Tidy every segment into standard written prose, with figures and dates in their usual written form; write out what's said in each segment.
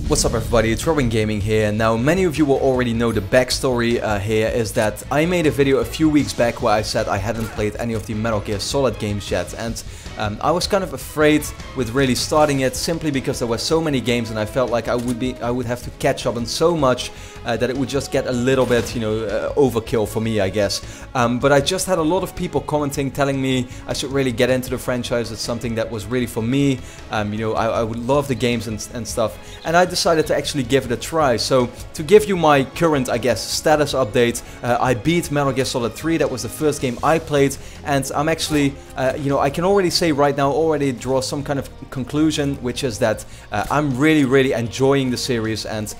What's up everybody, it's RobinGaming here. Now many of you will already know the backstory here is that I made a video a few weeks back where I said I hadn't played any of the Metal Gear Solid games yet, and I was kind of afraid with really starting it simply because there were so many games and I felt like I would have to catch up on so much that it would just get a little bit, overkill for me, I guess. But I just had a lot of people commenting, telling me I should really get into the franchise. It's something that was really for me. I would love the games and stuff, and I decided to actually give it a try. So to give you my current, I guess, status update, I beat Metal Gear Solid 3. That was the first game I played, and I'm actually, I can already say right now, already draw some kind of conclusion, which is that I'm really enjoying the series, and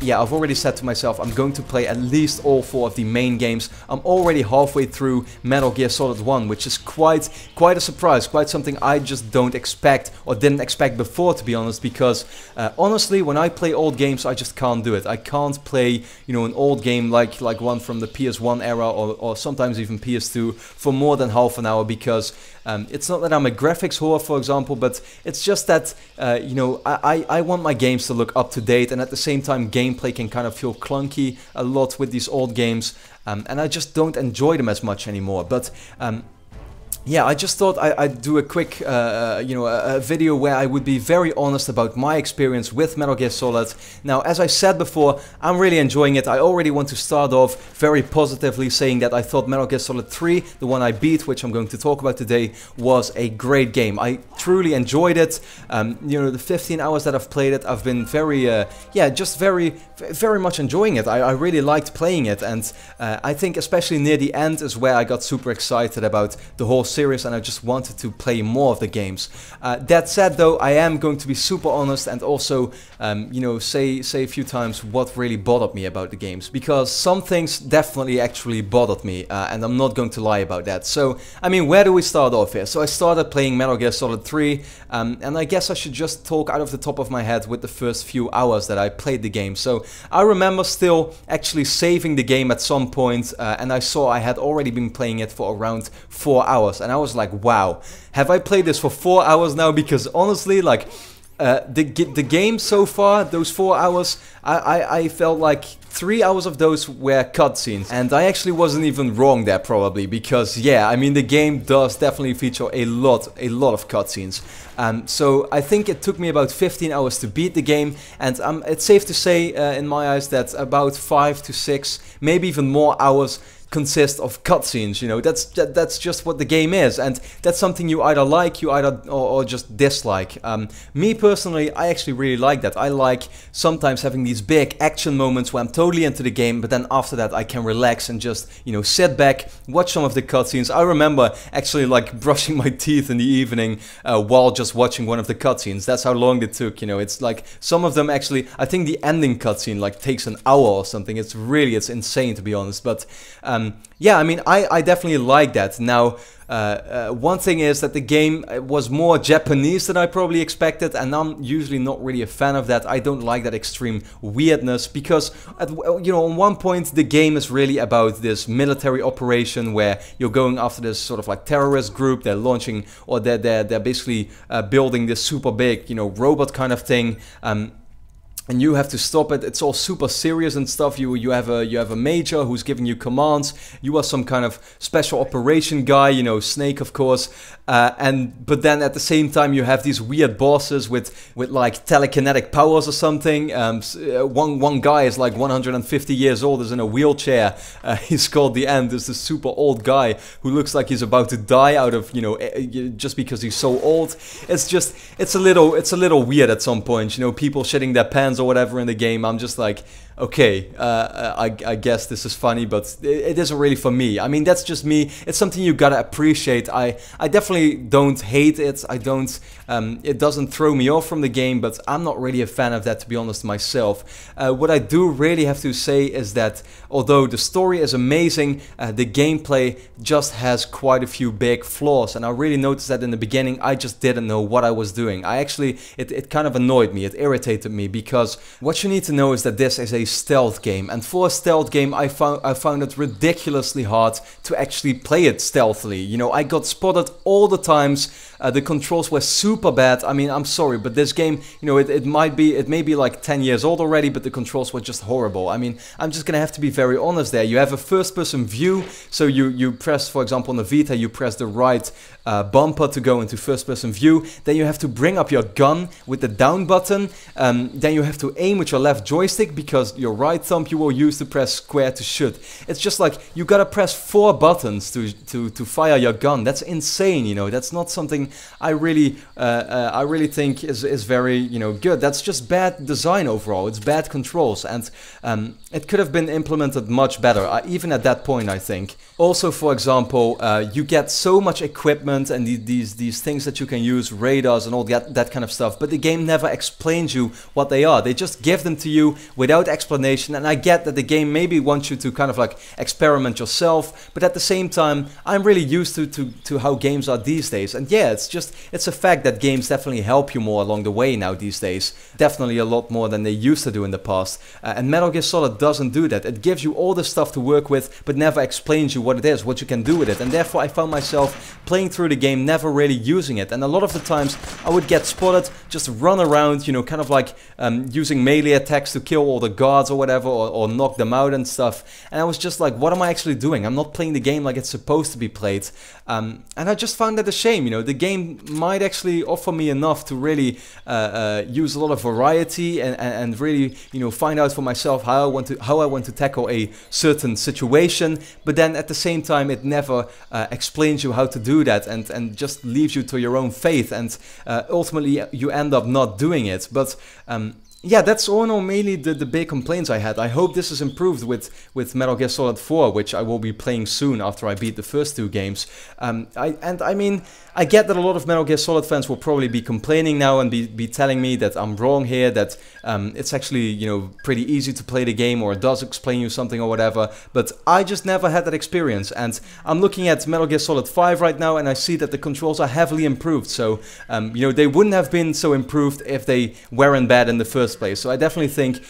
yeah, I've already said to myself I'm going to play at least all 4 of the main games. I'm already halfway through Metal Gear Solid 1, which is quite a surprise, quite something I just don't expect or didn't expect before, to be honest, because honestly, when I play old games, I just can't do it. I can't play, an old game like one from the PS1 era or sometimes even PS2 for more than half an hour, because it's not that I'm a graphics whore, for example, but it's just that, I want my games to look up to date, and at the same time gameplay can kind of feel clunky a lot with these old games, and I just don't enjoy them as much anymore. But yeah, I just thought I'd do a quick, a video where I would be very honest about my experience with Metal Gear Solid. Now, as I said before, I'm really enjoying it. I already want to start off very positively, saying that I thought Metal Gear Solid 3, the one I beat, which I'm going to talk about today, was a great game. I truly enjoyed it. The 15 hours that I've played it, I've been very, just very much enjoying it. I really liked playing it, and I think especially near the end is where I got super excited about the whole series, and I just wanted to play more of the games. That said, though, I am going to be super honest and also, say a few times what really bothered me about the games, because some things definitely actually bothered me, and I'm not going to lie about that. So, I mean, where do we start off here? So I started playing Metal Gear Solid 3, and I guess I should just talk out of the top of my head with the first few hours that I played the game. So I remember still actually saving the game at some point, and I saw I had already been playing it for around 4 hours. And I was like, wow, have I played this for 4 hours now? Because honestly, like, the game so far, those 4 hours, I felt like 3 hours of those were cutscenes. And I actually wasn't even wrong there, probably, because yeah, I mean, the game does definitely feature a lot of cutscenes. So I think it took me about 15 hours to beat the game, and it's safe to say, in my eyes, that about 5 to 6, maybe even more hours consist of cutscenes. That's just what the game is, and that's something you either like, or just dislike. Me personally, I actually really like that. I like sometimes having these big action moments where I'm totally into the game, but then after that I can relax and just, sit back, watch some of the cutscenes. I remember actually like brushing my teeth in the evening while just watching one of the cutscenes. That's how long it took. It's like some of them actually, I think the ending cutscene like takes an hour or something. It's insane, to be honest. But yeah, I mean, I definitely like that. Now, one thing is that the game was more Japanese than I probably expected, and I'm usually not really a fan of that. I don't like that extreme weirdness, because on one point the game is really about this military operation where you're going after this sort of like terrorist group. They're launching, or they're basically building this super big, robot kind of thing. And you have to stop it. It's all super serious and stuff. You have a major who's giving you commands. You are some kind of special operation guy, Snake, of course. But then at the same time you have these weird bosses with like telekinetic powers or something. One guy is like 150 years old, is in a wheelchair. He's called the End. Is this super old guy who looks like he's about to die out of just because he's so old. It's a little weird at some point. People shitting their pants or whatever in the game. I'm just like, okay, I guess this is funny, but it isn't really for me. I mean, that's just me. It's something you gotta appreciate. I definitely don't hate it. I don't, it doesn't throw me off from the game, but I'm not really a fan of that, to be honest, myself. What I do really have to say is that although the story is amazing, the gameplay just has quite a few big flaws, and I really noticed that in the beginning. I just didn't know what I was doing. It kind of annoyed me, it irritated me, because what you need to know is that this is a stealth game, and for a stealth game I found it ridiculously hard to actually play it stealthily. I got spotted all the times The controls were super bad. I mean, I'm sorry, but this game, you know, it may be like 10 years old already, but the controls were just horrible. I mean, I'm just gonna have to be very honest there. You have a first-person view, so you press, for example, on the Vita, you press the right bumper to go into first-person view. Then you have to bring up your gun with the down button. Then you have to aim with your left joystick because your right thumb you will use to press square to shoot. It's just like you gotta press 4 buttons to fire your gun. That's insane, you know. That's not something I really think is very, you know, good. That's just bad design overall. It's bad controls, and it could have been implemented much better, even at that point, I think. Also, for example, you get so much equipment and these things that you can use, radars and all that kind of stuff, but the game never explains you what they are. They just give them to you without explanation, and I get that the game maybe wants you to kind of like experiment yourself, but at the same time, I'm really used to how games are these days. And yeah, it's a fact that games definitely help you more along the way now these days. Definitely a lot more than they used to do in the past. And Metal Gear Solid doesn't do that. It gives you all the stuff to work with, but never explains you what it is, what you can do with it. And therefore I found myself playing through the game, never really using it. And a lot of the times I would get spotted, just run around, you know, kind of like using melee attacks to kill all the guards or whatever, or knock them out and stuff. And I was just like, what am I actually doing? I'm not playing the game like it's supposed to be played. And I just found that a shame, you know. The game might actually offer me enough to really use a lot of variety and really, you know, find out for myself how I want to tackle a certain situation, but then at the same time it never explains you how to do that, and just leaves you to your own fate, and ultimately you end up not doing it. But yeah, that's all in all mainly the big complaints I had. I hope this is improved with Metal Gear Solid 4, which I will be playing soon after I beat the first 2 games. I mean, I get that a lot of Metal Gear Solid fans will probably be complaining now and be telling me that I'm wrong here, that it's actually, you know, pretty easy to play the game, or it does explain you something or whatever, but I just never had that experience. And I'm looking at Metal Gear Solid 5 right now, and I see that the controls are heavily improved, so you know, they wouldn't have been so improved if they weren't bad in the first place. So I definitely think,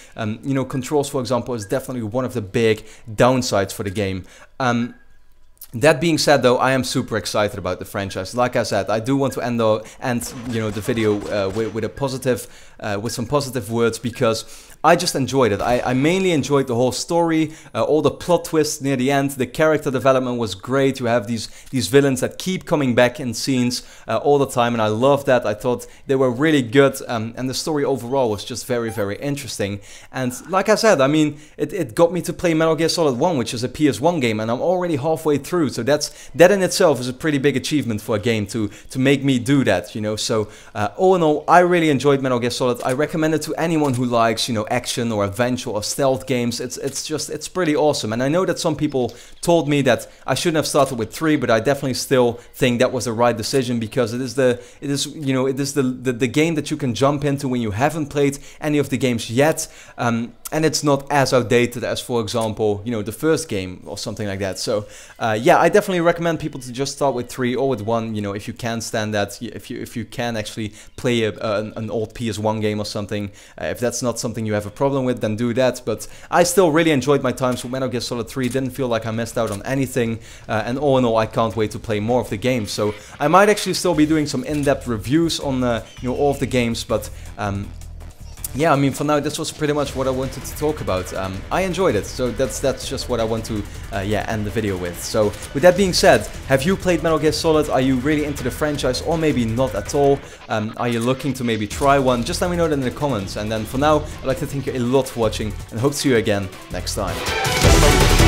you know, controls, for example, is definitely one of the big downsides for the game. That being said, though, I am super excited about the franchise. Like I said, I do want to end you know, the video with some positive words, because I just enjoyed it. I mainly enjoyed the whole story, all the plot twists near the end. The character development was great. You have these villains that keep coming back in scenes all the time, and I love that. I thought they were really good, and the story overall was just very, very interesting. And like I said, I mean, it got me to play Metal Gear Solid 1, which is a PS1 game, and I'm already halfway through. So that in itself is a pretty big achievement for a game to make me do that, you know. So all in all, I really enjoyed Metal Gear Solid. I recommend it to anyone who likes, you know, action or adventure or stealth games. It's pretty awesome. And I know that some people told me that I shouldn't have started with 3, but I definitely still think that was the right decision, because it is the game that you can jump into when you haven't played any of the games yet. And it's not as outdated as, for example, you know, the first game or something like that. So yeah, I definitely recommend people to just start with 3 or with 1, you know, if you can stand that, if you can actually play an old PS1 game or something. If that's not something you have a problem with, then do that. But I still really enjoyed my times with Metal Gear Solid 3. Didn't feel like I missed out on anything, and all in all, I can't wait to play more of the game. So I might actually still be doing some in-depth reviews on you know, all of the games, but yeah, I mean, for now, this was pretty much what I wanted to talk about. I enjoyed it, so that's just what I want to yeah, end the video with. So with that being said, have you played Metal Gear Solid? Are you really into the franchise, or maybe not at all? Are you looking to maybe try one? Just let me know that in the comments. And then for now, I'd like to thank you a lot for watching, and hope to see you again next time.